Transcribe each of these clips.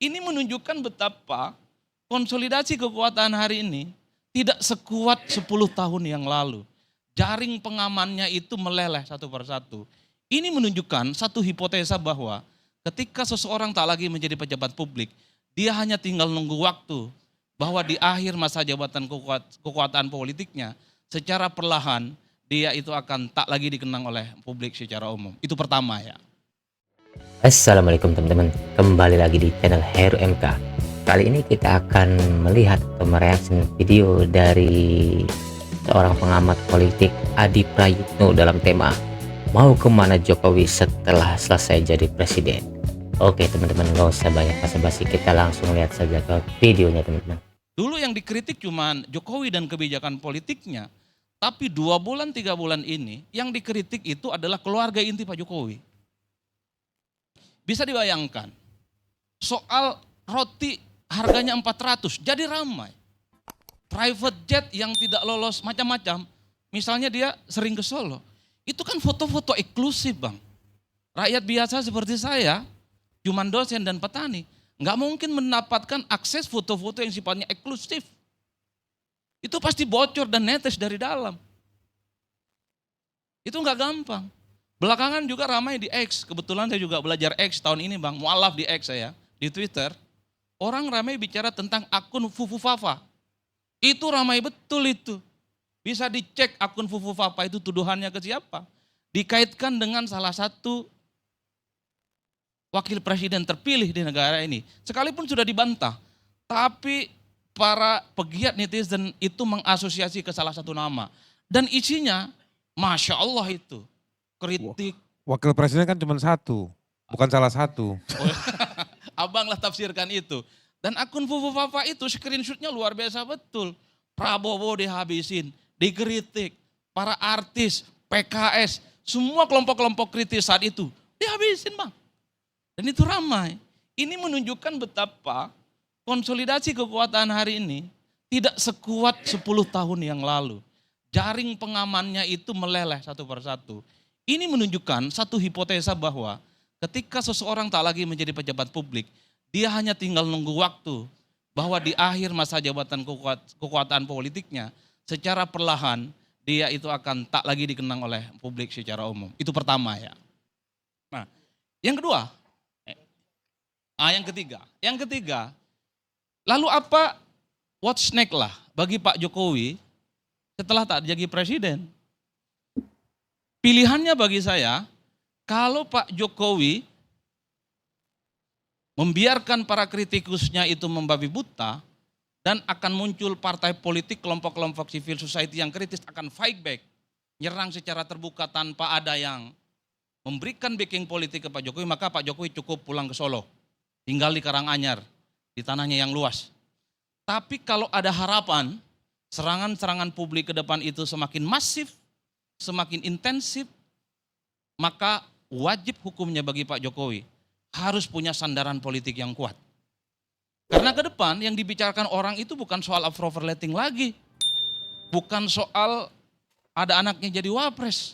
Ini menunjukkan betapa konsolidasi kekuatan hari ini tidak sekuat 10 tahun yang lalu. Jaring pengamannya itu meleleh satu persatu. Ini menunjukkan satu hipotesa bahwa ketika seseorang tak lagi menjadi pejabat publik, dia hanya tinggal nunggu waktu bahwa di akhir masa jabatan kekuatan politiknya, secara perlahan dia itu akan tak lagi dikenang oleh publik secara umum. Itu pertama ya. Assalamualaikum teman-teman, kembali lagi di channel Heru MK. Kali ini kita akan melihat atau mereaksi video dari seorang pengamat politik, Adi Prayitno, dalam tema mau kemana Jokowi setelah selesai jadi presiden. Oke teman-teman, gak usah banyak basa-basi, kita langsung lihat saja ke videonya teman-teman. Dulu yang dikritik cuman Jokowi dan kebijakan politiknya, tapi 2 bulan 3 bulan ini yang dikritik itu adalah keluarga inti Pak Jokowi. Bisa dibayangkan, soal roti harganya 400 jadi ramai. Private jet yang tidak lolos macam-macam, misalnya dia sering ke Solo, itu kan foto-foto eksklusif Bang. Rakyat biasa seperti saya, cuman dosen dan petani, nggak mungkin mendapatkan akses foto-foto yang sifatnya eksklusif. Itu pasti bocor dan netes dari dalam. Itu nggak gampang. Belakangan juga ramai di X, kebetulan saya juga belajar X tahun ini Bang, mualaf di X saya, di Twitter. Orang ramai bicara tentang akun Fufu Fafa. Itu ramai betul itu. Bisa dicek akun Fufu Fafa itu tuduhannya ke siapa. Dikaitkan dengan salah satu wakil presiden terpilih di negara ini. Sekalipun sudah dibantah, tapi para pegiat netizen itu mengasosiasi ke salah satu nama. Dan isinya, Masya Allah itu. Kritik. Wakil presiden kan cuma satu, bukan salah satu. Abang lah tafsirkan itu. Dan akun Fufu Fafa itu screenshotnya luar biasa betul. Prabowo dihabisin, dikritik. Para artis, PKS, semua kelompok-kelompok kritis saat itu dihabisin Bang. Dan itu ramai. Ini menunjukkan betapa konsolidasi kekuatan hari ini tidak sekuat 10 tahun yang lalu. Jaring pengamannya itu meleleh satu persatu. Ini menunjukkan satu hipotesa bahwa ketika seseorang tak lagi menjadi pejabat publik, dia hanya tinggal nunggu waktu bahwa di akhir masa jabatan kekuatan politiknya, secara perlahan dia itu akan tak lagi dikenang oleh publik secara umum. Itu pertama ya. Nah, yang kedua, yang ketiga, lalu apa what's next lah bagi Pak Jokowi setelah tak jadi presiden? Pilihannya bagi saya, kalau Pak Jokowi membiarkan para kritikusnya itu membabi buta dan akan muncul partai politik, kelompok-kelompok civil society yang kritis akan fight back, nyerang secara terbuka tanpa ada yang memberikan backing politik ke Pak Jokowi, maka Pak Jokowi cukup pulang ke Solo, tinggal di Karanganyar, di tanahnya yang luas. Tapi kalau ada harapan, serangan-serangan publik ke depan itu semakin masif, semakin intensif, maka wajib hukumnya bagi Pak Jokowi harus punya sandaran politik yang kuat. Karena ke depan yang dibicarakan orang itu bukan soal approval rating lagi, bukan soal ada anaknya jadi wapres,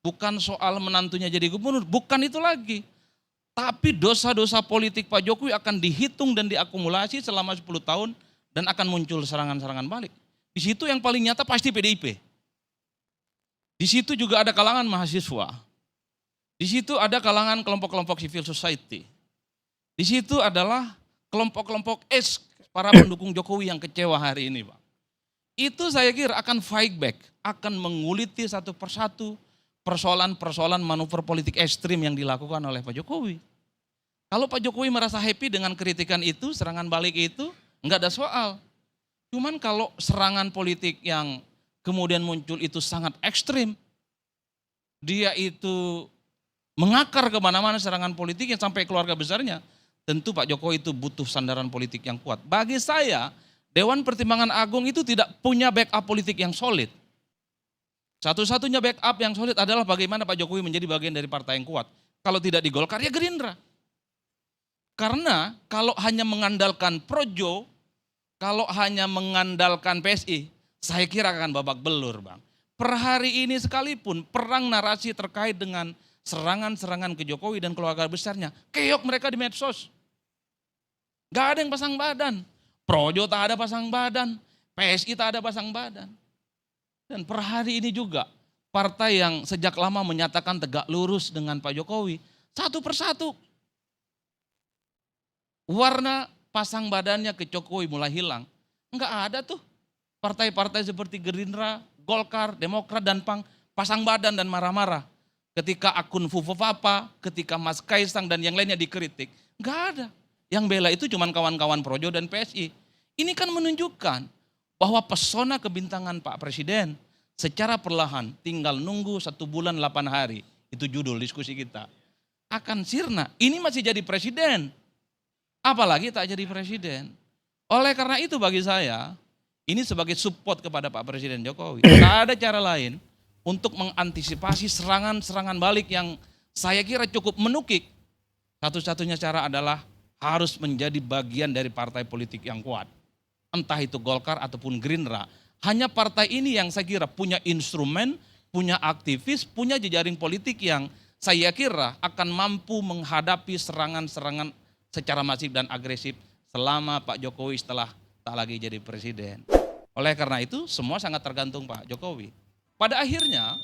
bukan soal menantunya jadi gubernur, bukan itu lagi. Tapi dosa-dosa politik Pak Jokowi akan dihitung dan diakumulasi selama 10 tahun dan akan muncul serangan-serangan balik. Di situ yang paling nyata pasti PDIP. Di situ juga ada kalangan mahasiswa. Di situ ada kalangan kelompok-kelompok civil society. Di situ adalah kelompok-kelompok para pendukung Jokowi yang kecewa hari ini, Pak. Itu saya kira akan fight back, akan menguliti satu persatu persoalan-persoalan manuver politik ekstrim yang dilakukan oleh Pak Jokowi. Kalau Pak Jokowi merasa happy dengan kritikan itu, serangan balik itu, enggak ada soal. Cuman kalau serangan politik yang kemudian muncul itu sangat ekstrim, dia itu mengakar kemana-mana serangan politiknya sampai keluarga besarnya, tentu Pak Jokowi itu butuh sandaran politik yang kuat. Bagi saya, Dewan Pertimbangan Agung itu tidak punya backup politik yang solid. Satu-satunya backup yang solid adalah bagaimana Pak Jokowi menjadi bagian dari partai yang kuat. Kalau tidak di Golkar, ya Gerindra. Karena kalau hanya mengandalkan Projo, kalau hanya mengandalkan PSI, saya kira akan babak belur Bang. Per hari ini sekalipun perang narasi terkait dengan serangan-serangan ke Jokowi dan keluarga besarnya, keok mereka di medsos. Gak ada yang pasang badan. Projo tak ada pasang badan. PSI tak ada pasang badan. Dan per hari ini juga partai yang sejak lama menyatakan tegak lurus dengan Pak Jokowi, satu persatu warna pasang badannya ke Jokowi mulai hilang. Enggak ada tuh partai-partai seperti Gerindra, Golkar, Demokrat, dan PAN pasang badan dan marah-marah. Ketika akun Fufofapa, ketika Mas Kaisang dan yang lainnya dikritik, enggak ada. Yang bela itu cuma kawan-kawan Projo dan PSI. Ini kan menunjukkan bahwa pesona kebintangan Pak Presiden secara perlahan tinggal nunggu 1 bulan 8 hari. Itu judul diskusi kita. Akan sirna, ini masih jadi presiden. Apalagi tak jadi presiden. Oleh karena itu bagi saya, ini sebagai support kepada Pak Presiden Jokowi. Tak ada cara lain untuk mengantisipasi serangan-serangan balik yang saya kira cukup menukik. Satu-satunya cara adalah harus menjadi bagian dari partai politik yang kuat. Entah itu Golkar ataupun Gerindra. Hanya partai ini yang saya kira punya instrumen, punya aktivis, punya jejaring politik yang saya kira akan mampu menghadapi serangan-serangan secara masif dan agresif selama Pak Jokowi setelah tak lagi jadi presiden. Oleh karena itu semua sangat tergantung Pak Jokowi. Pada akhirnya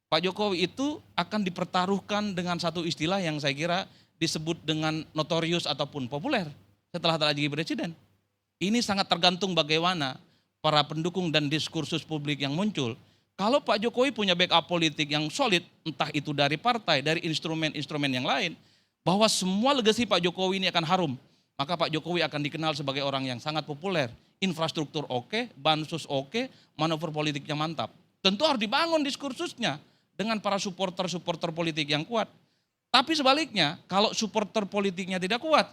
Pak Jokowi itu akan dipertaruhkan dengan satu istilah yang saya kira disebut dengan notorius ataupun populer setelah tak lagi jadi presiden. Ini sangat tergantung bagaimana para pendukung dan diskursus publik yang muncul. Kalau Pak Jokowi punya backup politik yang solid, entah itu dari partai, dari instrumen-instrumen yang lain, bahwa semua legasi Pak Jokowi ini akan harum, maka Pak Jokowi akan dikenal sebagai orang yang sangat populer. Infrastruktur oke, bansos oke, manuver politiknya mantap. Tentu harus dibangun diskursusnya dengan para supporter-supporter politik yang kuat. Tapi sebaliknya, kalau supporter politiknya tidak kuat,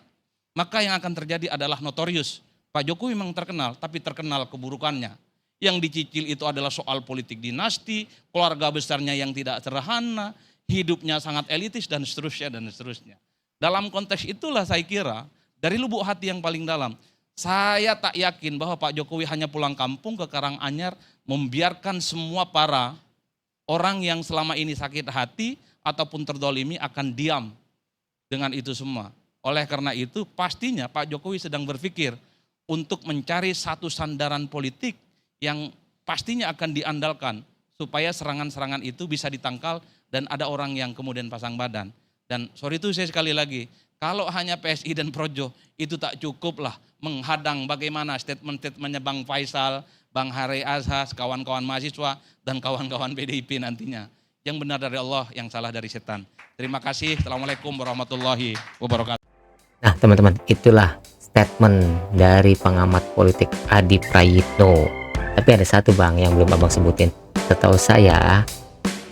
maka yang akan terjadi adalah notorius. Pak Jokowi memang terkenal, tapi terkenal keburukannya. Yang dicicil itu adalah soal politik dinasti, keluarga besarnya yang tidak sederhana, hidupnya sangat elitis dan seterusnya dan seterusnya. Dalam konteks itulah saya kira, dari lubuk hati yang paling dalam, saya tak yakin bahwa Pak Jokowi hanya pulang kampung ke Karanganyar, membiarkan semua para orang yang selama ini sakit hati ataupun terdolimi akan diam dengan itu semua. Oleh karena itu pastinya Pak Jokowi sedang berpikir untuk mencari satu sandaran politik yang pastinya akan diandalkan supaya serangan-serangan itu bisa ditangkal dan ada orang yang kemudian pasang badan. Dan sorry itu saya sekali lagi, kalau hanya PSI dan Projo itu tak cukup lah menghadang bagaimana statement-statementnya Bang Faisal, Bang Hari Azhas, kawan-kawan mahasiswa dan kawan-kawan PDIP nantinya. Yang benar dari Allah, yang salah dari setan. Terima kasih. Assalamualaikum warahmatullahi wabarakatuh. Nah teman-teman, itulah statement dari pengamat politik Adi Prayitno. Tapi ada satu bang yang belum abang sebutin. Setahu saya,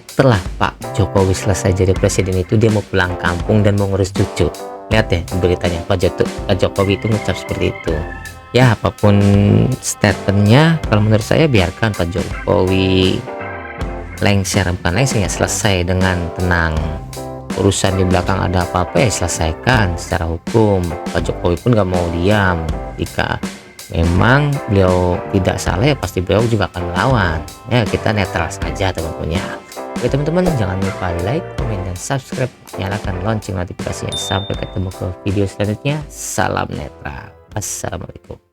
setelah Pak Jokowi selesai jadi presiden itu dia mau pulang kampung dan mau ngurus cucu. Lihat deh beritanya, Pak Jokowi itu ngucap seperti itu. Ya apapun statementnya, kalau menurut saya biarkan Pak Jokowi lengser, bukan lengser ya, selesai dengan tenang. Urusan di belakang ada apa-apa ya selesaikan secara hukum. Pak Jokowi pun gak mau diam. Jika memang beliau tidak salah ya pasti beliau juga akan melawan. Ya kita netral saja teman-teman ya. Oke teman-teman, jangan lupa like, komen, dan subscribe. Nyalakan lonceng notifikasinya. Sampai ketemu ke video selanjutnya. Salam netral. Assalamualaikum.